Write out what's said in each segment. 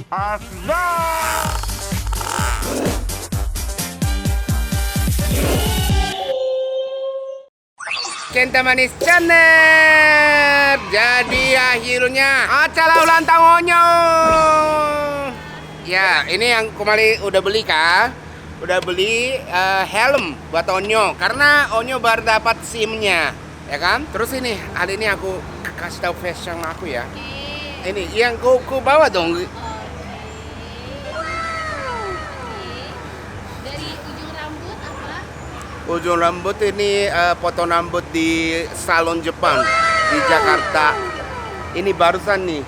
Asda. Kenta Manis Channel. Jadi akhirnya acara ulang tahun Onyo. Ya, ini yang kemarin udah beli kah? Udah beli helm buat Onyo karena Onyo baru dapat SIM-nya, ya kan? Terus ini hari ini aku kasih tahu fashion aku ya. Ini yang ku bawa dong. Dari ujung rambut apa? Ujung rambut ini potong rambut di salon Jepang di Jakarta. Ini barusan nih,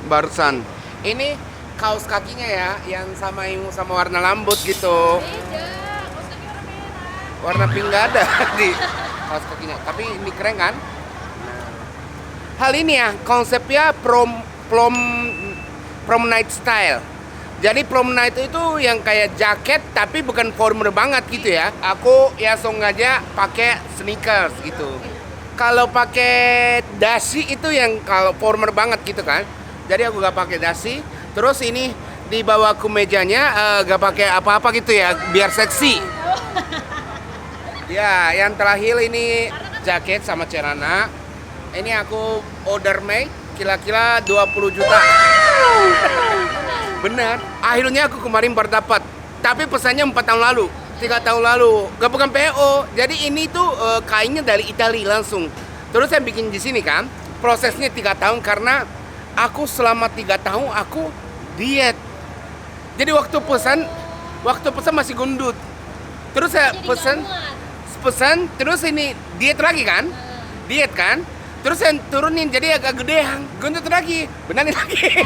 barusan. Ini kaos kakinya ya, yang sama warna rambut gitu. Beda, kaos kaki warna merah. Warna pink nggak ada di kaos kakinya. Tapi ini keren kan? Hal ini ya konsepnya prom night style. Jadi prom night itu yang kayak jaket tapi bukan formal banget gitu ya. Aku ya sengaja pakai sneakers gitu. Kalau pakai dasi itu yang kalau formal banget gitu kan. Jadi aku gak pakai dasi. Terus ini di bawah kemejanya gak pakai apa-apa gitu ya, biar seksi. Ya, yang terakhir ini jaket sama celana. Ini aku order made kira-kira 20 juta. Benar. Akhirnya aku kemarin baru dapat. Tapi pesannya 4 tahun lalu, 3 tahun lalu. Gak bukan PO. Jadi ini tuh kainnya dari Italia langsung. Terus saya bikin di sini kan. Prosesnya 3 tahun karena aku selama 3 tahun aku diet. Jadi waktu pesan masih gendut. Terus saya Jadi pesan terus ini diet lagi kan? Diet kan? Terus saya turunin jadi agak gedean, gendut lagi, benerin lagi.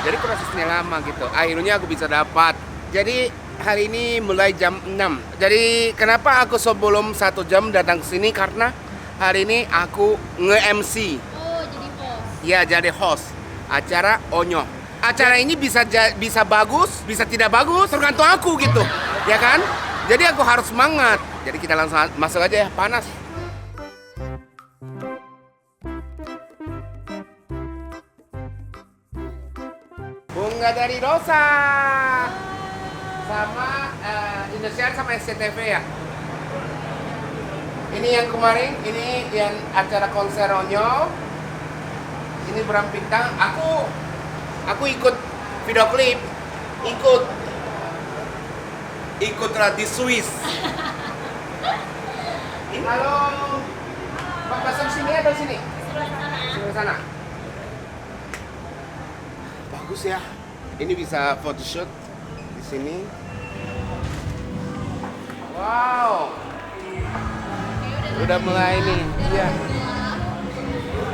Jadi prosesnya lama gitu. Akhirnya aku bisa dapat. Jadi hari ini mulai jam 6. Jadi kenapa aku sebelum 1 jam datang ke sini karena hari ini aku nge-MC. Oh, jadi host. Ya, jadi host acara Onyo. Acara ini bisa bagus, bisa tidak bagus, tergantung aku gitu. Ya kan? Jadi aku harus semangat. Jadi kita langsung masuk aja ya, panas. Bunga dari Rosa sama Indosiar sama SCTV ya. Ini yang kemarin, ini yang acara konser Onyo. Ini berampintang. Aku ikut video klip, ikutlah di Swiss. Halo, Bapak sini atau sini? Sebelah sana. Bagus ya. Ini bisa photoshoot di sini. Wow. Udah mulai nih. Iya.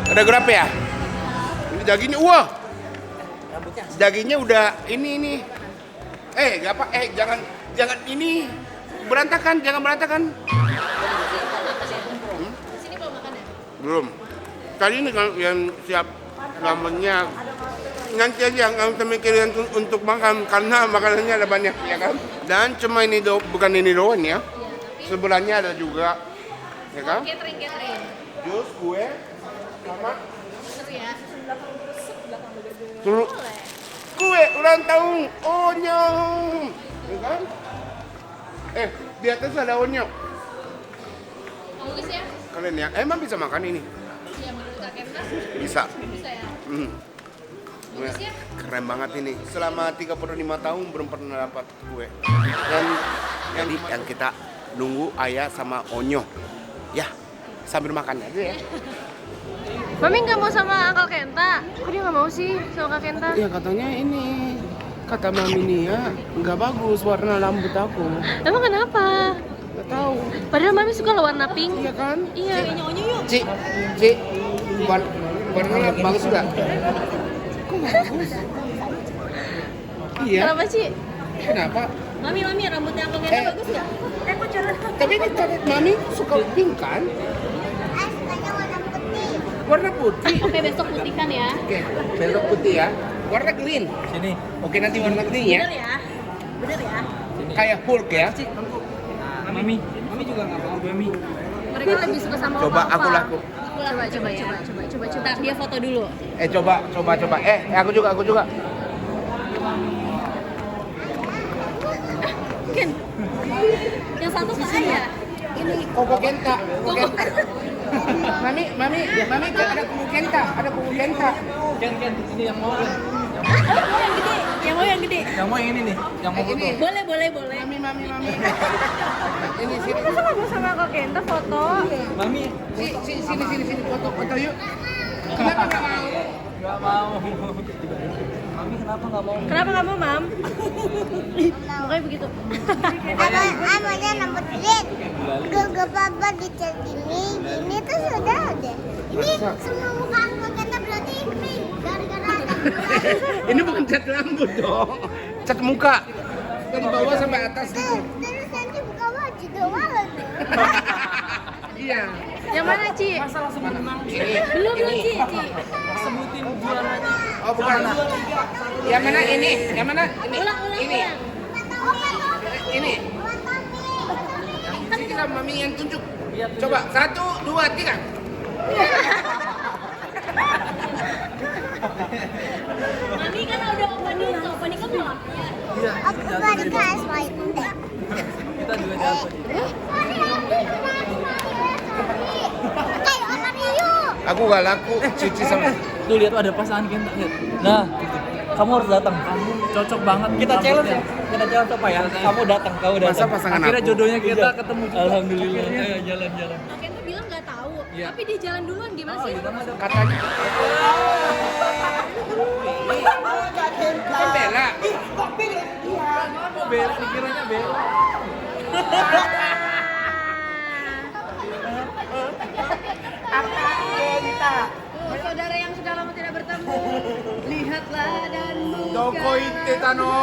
Ada berapa ya? Ini dagingnya, wah. Dagingnya udah ini. Jangan ini berantakan, jangan berantakan. Sini belum makan ya? Belum. Tadi ini kan yang siap ramennya. Nanti aja yang mikirin untuk makan karena makanannya ada banyak ya kan. Dan cuma ini bukan ini doang ya. Sebelahnya ada juga, ya kan? Catering. Jus, kue, sama Bener ya? terus kue ulang tahun Onyo, ya kan? Di atas ada Onyo. Bagus ya? Kalian ya, emang bisa makan ini? Iya, menurut Kak Kenta Bisa. bisa ya? Wah, Bagus ya? keren banget ini. Selama 35 tahun belum pernah dapat kue. Dan yang kita nunggu ayah sama Onyo. Ya, sambil makan aja ya. Mami nggak mau sama Uncle Kenta? Kok dia nggak mau sih sama Kak Kenta? Ya katanya ini, kata mami nih ya, nggak bagus warna rambut aku. Emang kenapa? Nggak tahu. Padahal Mami suka lo warna pink. Iya kan? Iya, ini Onyo yuk. Ci, warna bagus nggak? Kok nggak bagus? Iya. Kenapa sih? Kenapa? Mami, rambutnya Uncle Kenta bagus nggak? Kok jalan? Tapi ini mami suka pink kan? Warna putih. Oke, besok putihkan ya. Oke, besok putih ya. Warna green. Sini. Oke, nanti warna green ya. Bener ya? Kayak Hulk ya. Mami juga nggak mau Mami. Mereka lebih suka sama Coba Papa. aku laku. Coba. Dia foto dulu. Coba. Aku juga. Ken. Yang satu ke ayah. Ini Koko Kenta. Mami, ada Koko Kenta. Ken, ini yang mau kan? Yang gede. Yang mau yang ini nih, yang mau foto. Boleh. Mami. Ini sini. Masa nggak mau sama Kak Kenta foto? Mami, Sini foto yuk. Kenapa nggak mau? nggak mau. Mami kenapa nggak mau? Kenapa nggak mau, Mam? Pokoknya begitu. Amanya nomor lihat. Gak apa-apa dicat ini tuh sudah ada. Ini semua muka aku kata berarti ini gara-gara ada. Ini bukan cat rambut dong. Cat muka. Dari bawah sampai atas gitu. Terus nanti buka baju doang tuh. Iya. Yang mana, Ci? Masa langsung menang? Belum Ci. Sebutin juaranya. Oh bukan. Yang mana ini? Ulang. Ini. Sini kita Mami yang tunjuk. Coba 1, 2, 3. Mami kan udah opening kan belum? Iya. Aku gak dikasih main. Kita juga dapat. Kayak orang yuk. Aku gak laku cuci sama. Tuh lihat tuh ada pasangan Kenta, lihat. Nah, kamu harus datang. Kamu cocok banget. Kita challenge ya. Kita challenge apa ya? Kamu datang. Masa pasangan Akhirnya aku? jodohnya kita ketemu juga. Alhamdulillah. Ayo jalan. Kak Ken tuh bilang nggak tahu. Iya. Tapi dia jalan duluan gimana sih? Katanya. Kan Bella. Kok Bella dikiranya Bella? Saudara yang sudah lama tidak bertemu. Lihatlah dan buka. Doko ite tano.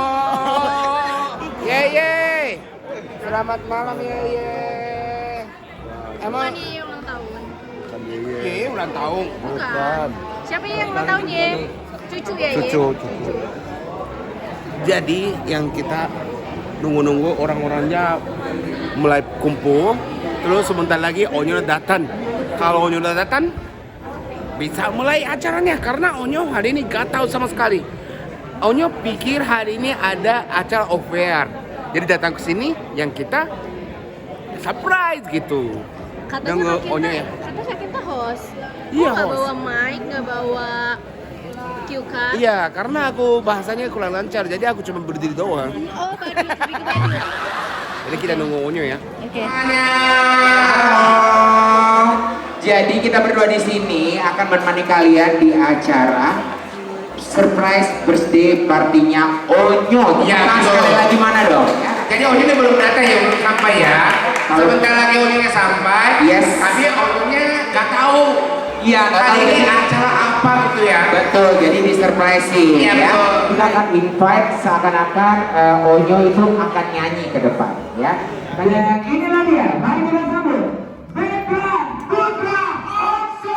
Ye. Selamat malam ye. Emang Ini ulang tahun. ye ulang tahun. Bukan. Siapa yang ulang tahun, Ye? Cucu ya, Ye? Cucu. Jadi yang kita nunggu orang-orangnya mulai kumpul, terus sebentar lagi Onyo datang. Kalau Onyo datang, bisa mulai acaranya karena Onyo hari ini gak tahu sama sekali. Onyo pikir hari ini ada acara off-air, jadi datang ke sini yang kita surprise gitu. Katanya Nunggu Onyo ya. Katanya Kak Kenta host. Iya, Kok nggak host. bawa mic, nggak bawa cue card? Iya, karena aku bahasanya kurang lancar, jadi aku cuma berdiri doang. Oh, baru bikin video. Jadi kita nunggu Onyo ya. Oke. Jadi kita berdua di sini akan menemani kalian di acara surprise birthday partinya Onyo. Ya, Nah, betul. sekali lagi mana dong? Jadi Onyo ini belum datang ya, belum sampai ya. Sebentar lagi Onyonya sampai. Yes. Tapi Onyonya nggak tahu. Iya, Kali ini acara apa gitu ya? Betul, jadi di surprisein Iya, ya. betul. Kita akan invite seakan-akan Onyo itu akan nyanyi ke depan ya. Dan inilah dia, mari kita sambut Bekran Putra Onso.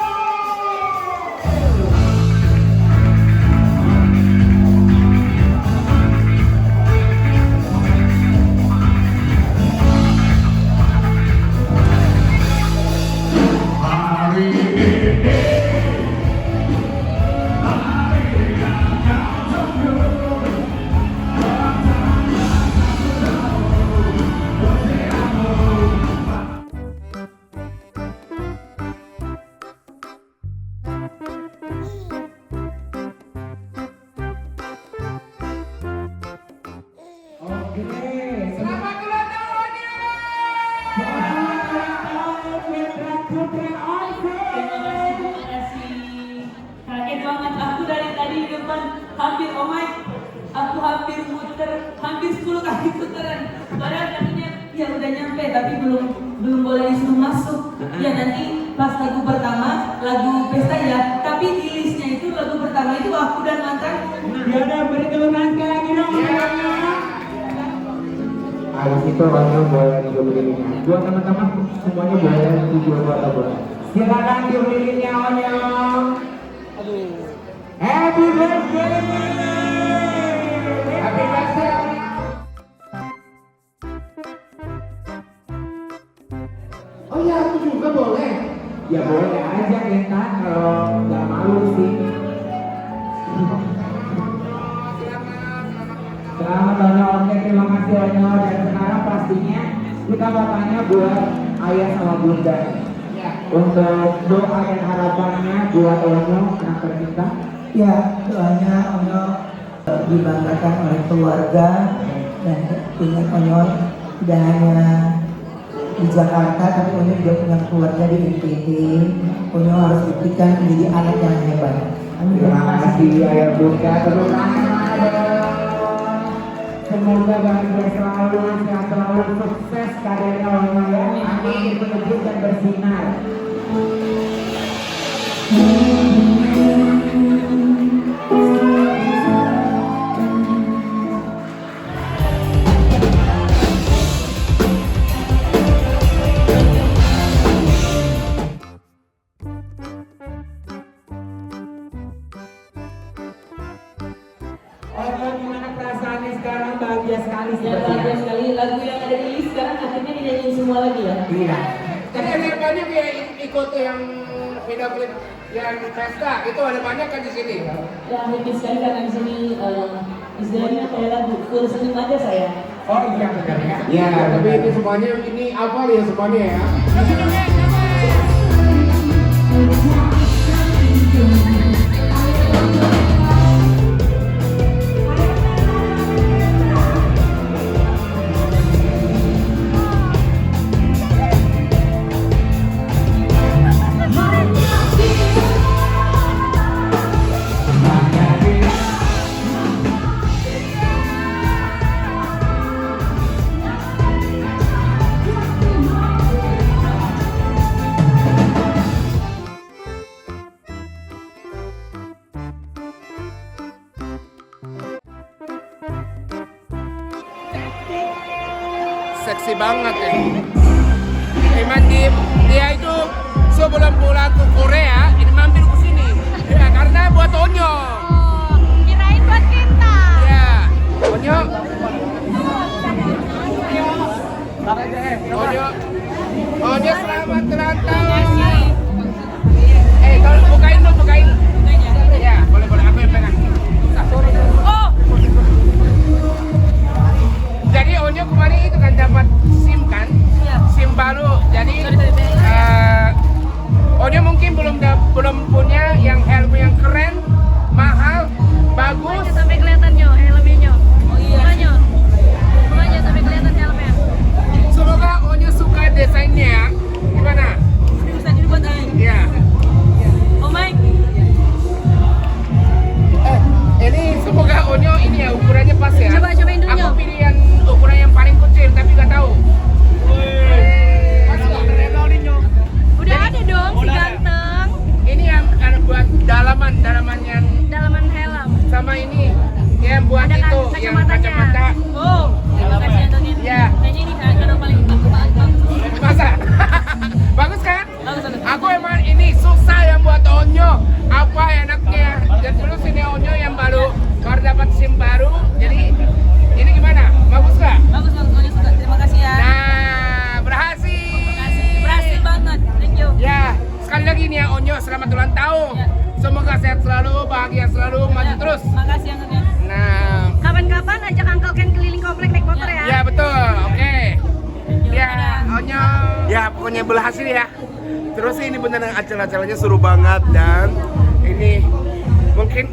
Kaget banget, aku dari tadi di depan hampir oh my, aku hampir muter, hampir 10 kali putaran. Padahal katanya ya udah nyampe tapi belum boleh disuruh masuk. Ya nanti pas lagu pertama, lagu pesta ya, tapi di listnya itu lagu pertama itu aku dan mantan. Ya udah beri tepuk tangan sekali lagi dong. Habis itu Onyo boleh tidur lilinnya. Buat teman-teman semuanya boleh tidur atau boleh. Silakan tidur lilinnya Onyo. Happy birthday! Happy birthday Onyo! Oh iya, aku juga boleh. Ya boleh aja kita kalau nggak malu sih. Selamat Onyo, oke terima kasih Onyo. Dan sekarang pastinya kita mau tanya buat ayah sama bunda. Untuk doa dan harapannya buat Onyo yang tercinta. Ya, doanya Onyo dibanggakan oleh keluarga dan ingat Onyo tidak hanya di Jakarta tapi Onyo juga punya keluarga di NTT. Onyo harus buktikan menjadi anak yang hebat. Amin. Terima kasih ayah bunda. Tepuk tangan dong. Semoga bahagia selalu, sehat selalu, sukses karirnya Onyo ya. Amin. Berkebut dan bersinar. Onyo, gimana perasaannya sekarang? Bahagia sekali Ya bahagia sepertinya. sekali, lagu yang ada di list sekarang akhirnya dinyanyiin semua lagi ya. Iya. Tadi ada banyak yang ikut yang video klip yang pesta, itu ada banyak kan di sini. Ya happy sekali karena di sini istilahnya kayak lagu full senyum aja saya. Oh iya benar ya. Ya, tapi ini semuanya ini hafal ya semuanya ya. Seksi banget ya. Emang dia itu sebelum pulang ke Korea ini mampir ke sini. Ya karena buat Onyo. Kirain buat kita. Ya, Onyo. Onyo selamat ulang tahun. Tolong bukain dong, bukain. Ya, boleh aku yang pegang. Oh, Jadi Onyo kemarin itu kan dapat SIM kan, SIM baru. Jadi Onyo mungkin belum punya yang helm yang keren, mahal, bagus. sampai kelihatan nyo, helmnya. Oh iya. Bukanya sampai kelihatan helmnya. Semoga Onyo suka desainnya ya. Gimana? Bisa dibuat aja. Ya. Oh my. Ini semoga Onyo ini ya ukurannya pas ya. Cobain dulu, Aku Nyo. pilih yang ukuran yang paling kecil tapi nggak tahu. Pas nggak keren nih Nyo. Udah ada dong si ganteng. Ini yang ada buat dalaman yang Dalaman helm. sama ini yang buat Ada itu yang kacamata. Oh, terima kasih Antonin. Ya. Kayaknya ini kadang paling aku banget. Masa? Bagus kan? Bagus. Aku emang ini susah yang buat Onyo. Apa enaknya? Dan terus ini Onyo yang baru dapat SIM baru. Jadi ini gimana? Bagus nggak? Bagus, Onyo suka. Terima kasih ya. Nah, berhasil. Berhasil banget. Thank you. Ya, sekali lagi nih ya Onyo, selamat ulang tahun. Ya. Semoga sehat selalu, bahagia selalu, maju terus. Makasih Antonin. Nah, Kapan-kapan ajak Uncle Ken keliling komplek naik motor ya. ya betul, oke. Ya, Onyo. Ya, pokoknya berhasil ya. Terus ini beneran acara-acaranya seru banget dan ini mungkin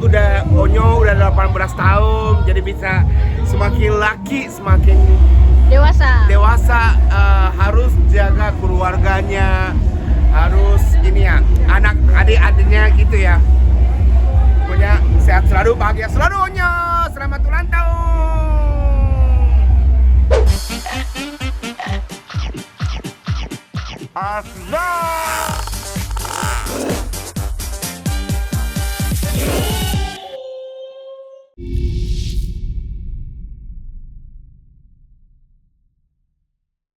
Onyo udah 18 tahun, jadi bisa semakin laki, semakin dewasa, harus jaga keluarganya, harus ini ya, anak adik-adiknya gitu ya. Pokoknya sehat selalu, bahagia selalu Onyo. Selamat ulang tahun. Asla.